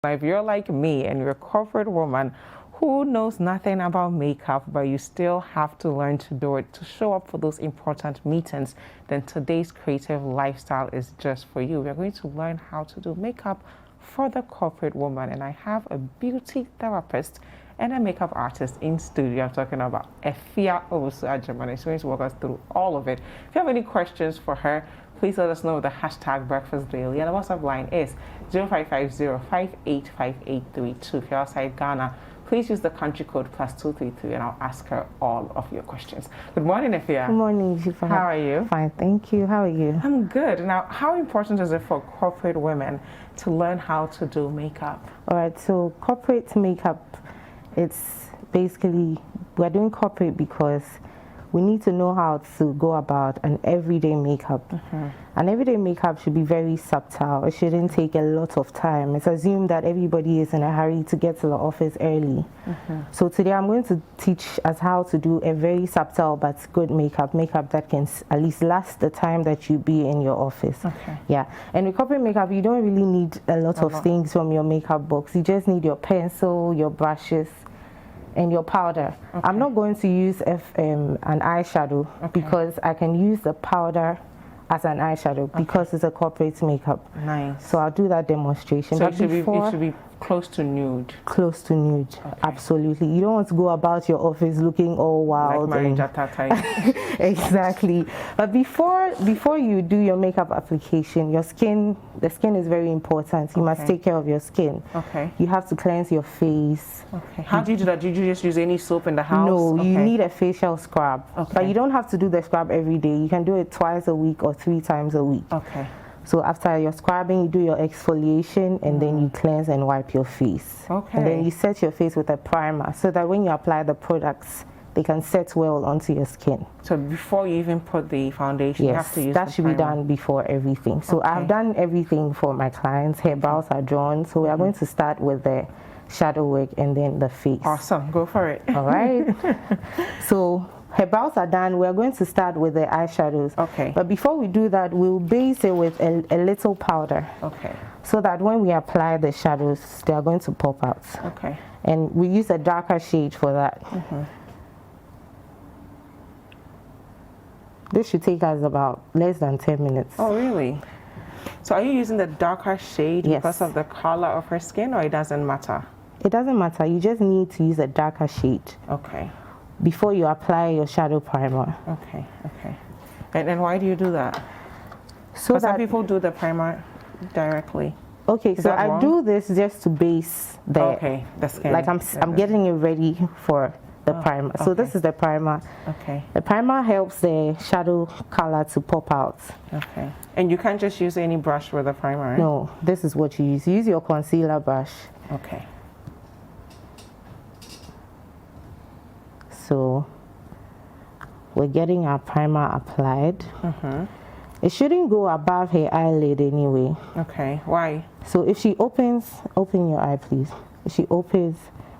If you're like me and you're a corporate woman who knows nothing about makeup, but you still have to learn to do it to show up for those important meetings, then today's creative lifestyle is just for you. We're going to learn how to do makeup for the corporate woman, and I have a beauty therapist and a makeup artist in studio. I'm talking about Efia Owusu-Ajamani. She's going to walk us through all of it. If you have any questions for her, please let us know with the hashtag Breakfast Daily. And the WhatsApp line is 0550-585832. If you're outside Ghana, please use the country code +233 and I'll ask her all of your questions. Good morning, Efia. Good morning, Jifa. How are you? Fine, thank you. How are you? I'm good. Now, how important is it for corporate women to learn how to do makeup? All right, so corporate makeup, it's basically, we're doing corporate because we need to know how to go about an everyday makeup. An everyday makeup should be very subtle. It shouldn't take a lot of time. It's assumed that everybody is in a hurry to get to the office early. So today I'm going to teach us how to do a very subtle but good makeup that can at least last the time that you be in your office. Yeah, and with corporate makeup, you don't really need a lot of things from your makeup box. You just need your pencil, your brushes, and your powder. I'm not going to use an eyeshadow because I can use the powder as an eyeshadow because it's a corporate makeup. Nice. So I'll do that demonstration. So but it should be close to nude. Close to nude, absolutely. You don't want to go about your office looking all wild. Like Marijata type. Exactly. But before you do your makeup application, the skin is very important. You must take care of your skin. You have to cleanse your face. How do you do that? Do you just use any soap in the house? No, you need a facial scrub. But you don't have to do the scrub every day. You can do it twice a week or 3 times a week. So after your scrubbing, you do your exfoliation and then you cleanse and wipe your face. And then you set your face with a primer so that when you apply the products, they can set well onto your skin. So before you even put the foundation, you have to use that should be done before everything. So I've done everything for my clients. Her brows are drawn. So we are going to start with the shadow work and then the face. Awesome. Go for it. All right. So her brows are done. We're going to start with the eyeshadows. But before we do that, we'll base it with a little powder. So that when we apply the shadows, they are going to pop out. And we use a darker shade for that. This should take us about less than 10 minutes. Oh, really? So are you using the darker shade because of the color of her skin, or it doesn't matter? It doesn't matter. You just need to use a darker shade. Before you apply your shadow primer. And then why do you do that? So that some people do the primer directly. So I do this just to base the skin. Like I'm getting it ready for the primer. So this is the primer. The primer helps the shadow color to pop out. And you can't just use any brush with the primer, right? No, this is what you use. Use your concealer brush. So we're getting our primer applied. It shouldn't go above her eyelid anyway. Why? So if she open your eye, please. If she opens,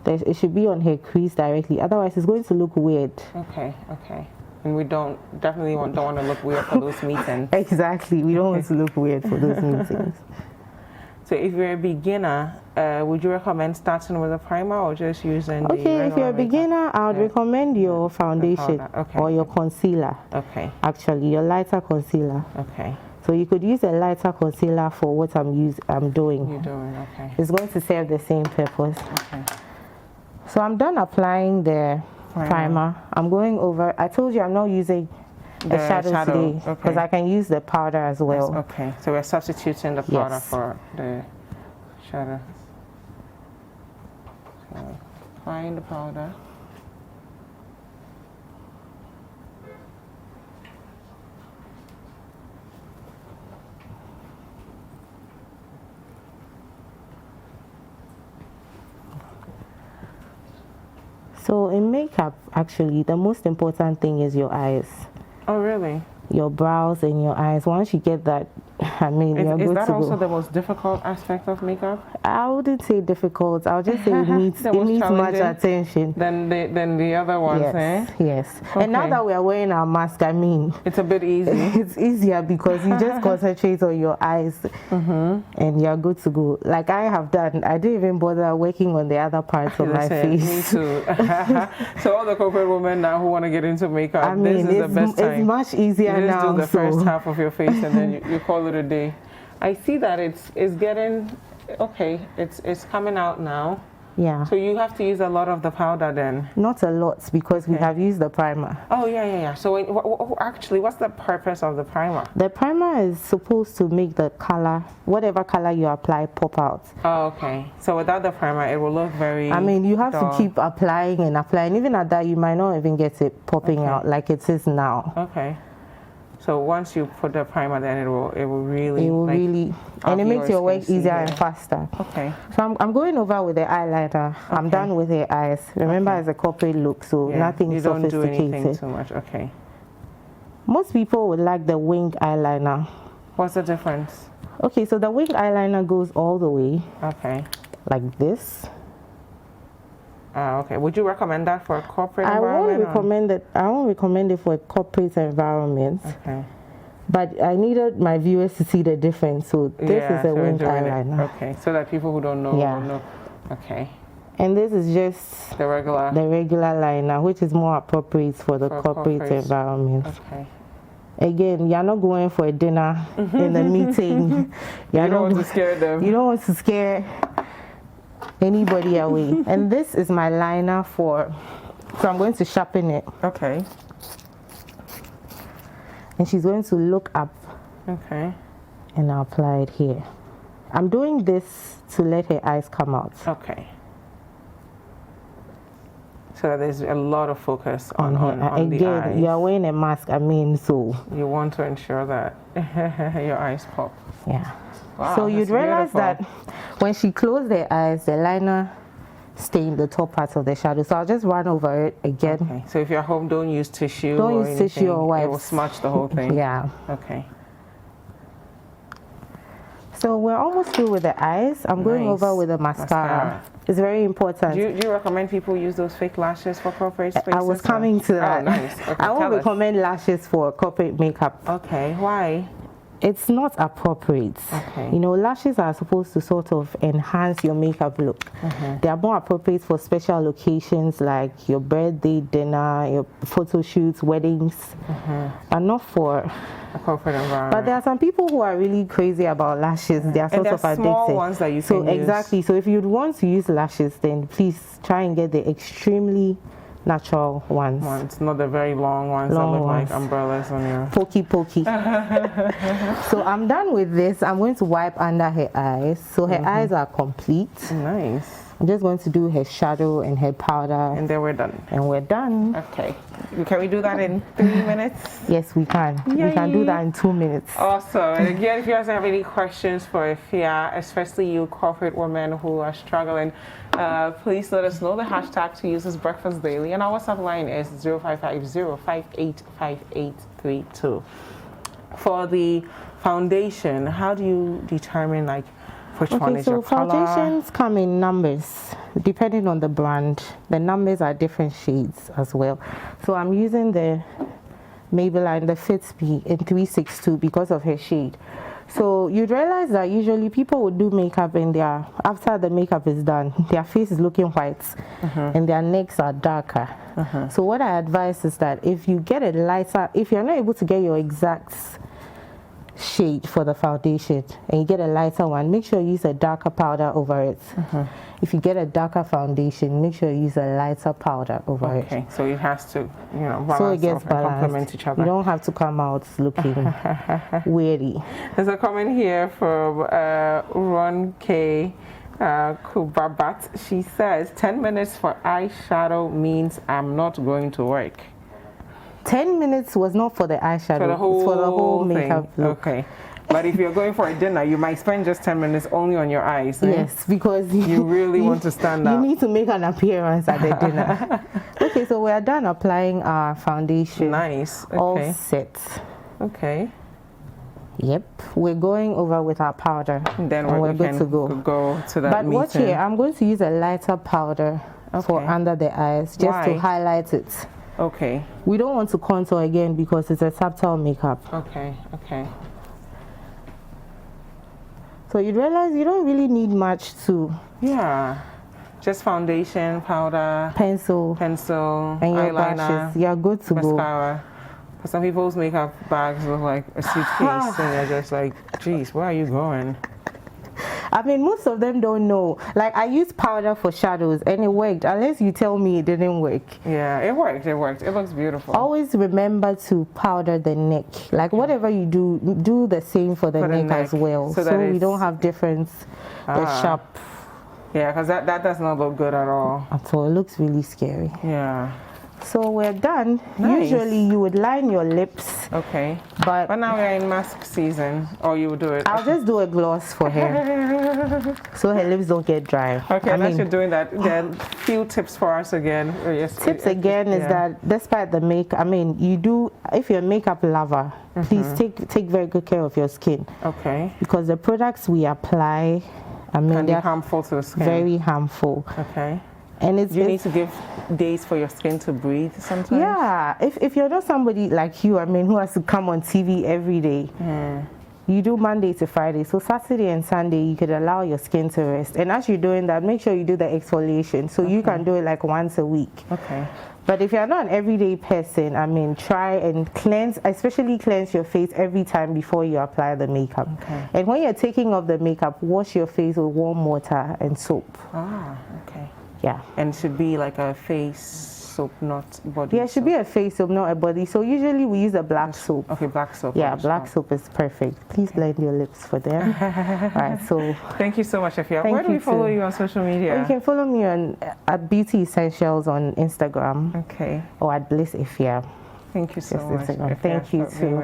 it should be on her crease directly. Otherwise, it's going to look weird. And we definitely don't want to look weird for those meetings. Exactly. We don't want to look weird for those meetings. So if you're a beginner, would you recommend starting with a primer or just using the if you're a beginner, I would recommend your foundation or your concealer. Actually, your lighter concealer. So you could use a lighter concealer for what I'm doing. You're doing, It's going to serve the same purpose. So I'm done applying the primer. I'm going over. I told you I'm not using the shadow today because I can use the powder as well. So we're substituting the powder for the shadow. So applying the powder. So in makeup, actually, the most important thing is your eyes. Oh, really? Your brows and your eyes. Once you get that I mean, you're Is good that to also go. the most difficult aspect of makeup? I wouldn't say difficult. I'll just say it needs The most much challenging attention. than the other ones, Yes, eh? yes. And now Okay. that we are wearing our mask, I mean, It's a bit easy. it's easier because you just concentrate on your eyes and you're good to go. Like I have done, I didn't even bother working on the other parts of my Listen, face. me too. So all the corporate women now who want to get into makeup, I mean, this is the best time. it's much easier You just now. do the first so half of your face and then you call it a day. I see that it's getting okay. It's coming out now. yeah, So you have to use a lot of the powder then. not a lot because we Okay. have used the primer. Oh yeah. So actually, what's the purpose of the primer? The primer is supposed to make the color, whatever color you apply, pop out. Oh, okay. So without the primer, it will look very. I mean, you have dull. to keep applying and applying. Even at that, you might not even get it popping Okay. out like it is now. Okay. So once you put the primer, then it will really. It will like, really, our and it makes viewers your can work see easier here. and faster. Okay. So I'm going over with the eyeliner. I'm Okay. done with the eyes. Remember, Okay. it's a corporate look, so Yeah, nothing you don't do anything sophisticated. too much. Okay. Most people would like the wing eyeliner. What's the difference? Okay, so the wing eyeliner goes all the way Okay. like this. Okay. Would you recommend that for a corporate I won't environment? recommend it. I won't recommend it for a corporate environment. Okay. But I needed my viewers to see the difference. So this Yeah, is so a we're wing doing it. eyeliner. Okay. So that people who don't know Yeah. will know. Okay. And this is just The regular. the regular liner, which is more appropriate for the For corporate corporates. environment. Okay. Again, you're not going for a dinner in the meeting. You You're don't not want to scare them. You don't want to scare anybody away. And this is my liner for, so I'm going to sharpen it. Okay. And she's going to look up Okay. and I'll apply it here. I'm doing this to let her eyes come out. Okay. So that there's a lot of focus on the Again, eyes. you're wearing a mask, I mean, so You want to ensure that your eyes pop. yeah. Wow, So you'd that's realize beautiful. that when she closed her eyes, the liner stained the top part of the shadow. So I'll just run over it again. Okay. So if you're home, don't use tissue. Don't or use tissue or anything. It will wipes. smudge the whole thing. Yeah. Okay. So we're almost through with the eyes. I'm going Nice. over with the mascara. Mascara. It's very important. Do you recommend people use those fake lashes for corporate spaces? I was coming to that. Oh, nice. Okay, I won't tell us. recommend lashes for corporate makeup. Okay. Why? It's not appropriate. Okay. You know, lashes are supposed to sort of enhance your makeup look. Mm-hmm. They are more appropriate for special occasions like your birthday, dinner, your photo shoots, weddings, but not for. A corporate environment. But there are some people who are really crazy about lashes. They are sort and of they're addicted. small ones that you So can use. exactly. So if you'd want to use lashes, then please try and get the extremely natural ones. Ones, not the very long ones Long that look ones. like umbrellas on your. Pokey. So I'm done with this. I'm going to wipe under her eyes. So her eyes are complete. Nice. I'm just going to do her shadow and her powder. And then we're done. And we're done. Okay. Can we do that in 3 minutes? Yes, we can. We can do Yay. that in 2 minutes. Awesome. And again, if you guys have any questions for Ifya, especially you corporate women who are struggling, please let us know. The hashtag to use is Breakfast Daily. And our WhatsApp line is 0550-585832. For the foundation, how do you determine like which one Okay, is so your color? foundations come in numbers. Depending on the brand, the numbers are different shades as well. So I'm using the Maybelline, the Fits Me in 362 because of her shade. So you'd realize that usually people would do makeup and after the makeup is done, their face is looking white and their necks are darker. So what I advise is that if you get a lighter, if you're not able to get your exact shade for the foundation and you get a lighter one, make sure you use a darker powder over it. If you get a darker foundation, make sure you use a lighter powder over it. Okay, so it has to, balance So it gets off and complement balanced. each other. You don't have to come out looking weary. There's a comment here from Ron K. Kubabat. She says, 10 minutes for eyeshadow means I'm not going to work. 10 minutes was not for the eyeshadow, For the whole, it's for the whole makeup thing. look. Okay. But if you're going for a dinner, you might spend just 10 minutes only on your eyes. Eh? Yes, because You really want to stand out. You need to make an appearance at the dinner. Okay, so we are done applying our foundation. Nice. All Okay. set. Okay. Yep, we're going over with our powder. And then we're we good can to go. Go to that But meeting. watch here, I'm going to use a lighter powder for under the eyes, just to highlight it. Okay. We don't want to contour again because it's a subtle makeup. Okay, okay. So you realize you don't really need much to... Yeah. Just foundation, powder, pencil, and your eyeliner, brushes. You're good to mascara. For some people's makeup bags look like a suitcase, and you're just like, geez, where are you going? I mean, most of them don't know. Like, I used powder for shadows, and it worked, unless you tell me it didn't work. Yeah, it worked, it worked. It looks beautiful. Always remember to powder the neck. Like, whatever you do, do the same for the neck as well. So we don't have difference, the sharp... Yeah, because that does not look good at all. At all. It looks really scary. Yeah. So we're done. Nice. Usually you would line your lips. Okay. But now we're in mask season. Or you would do it. I'll just do a gloss for her. So her lips don't get dry. Okay, unless you're doing that, then few tips for us again. Tips again is that despite the makeup, I mean, you do, if you're a makeup lover, please take very good care of your skin. Okay. Because the products we apply, I mean, can be harmful to the skin. Very harmful. Okay. And you need to give days for your skin to breathe sometimes. Yeah, if you're not somebody like you, I mean, who has to come on TV every day, you do Monday to Friday. So Saturday and Sunday, you could allow your skin to rest. And as you're doing that, make sure you do the exfoliation. So you can do it like once a week. Okay. But if you're not an everyday person, I mean, try and cleanse, especially cleanse your face every time before you apply the makeup. Okay. And when you're taking off the makeup, wash your face with warm water and soap. Ah, okay. Yeah. And it should be like a face soap, not body Yeah, it should be a face soap, not a body. So usually we use a black soap. Okay, black soap. Yeah, black soap is perfect. Please blend your lips for them. All right, so... Thank you so much, Afia. Where do we follow you on social media? You can follow me at Beauty Essentials on Instagram. Okay. Or at Bliss Ifia. Thank you so much. Thank you too.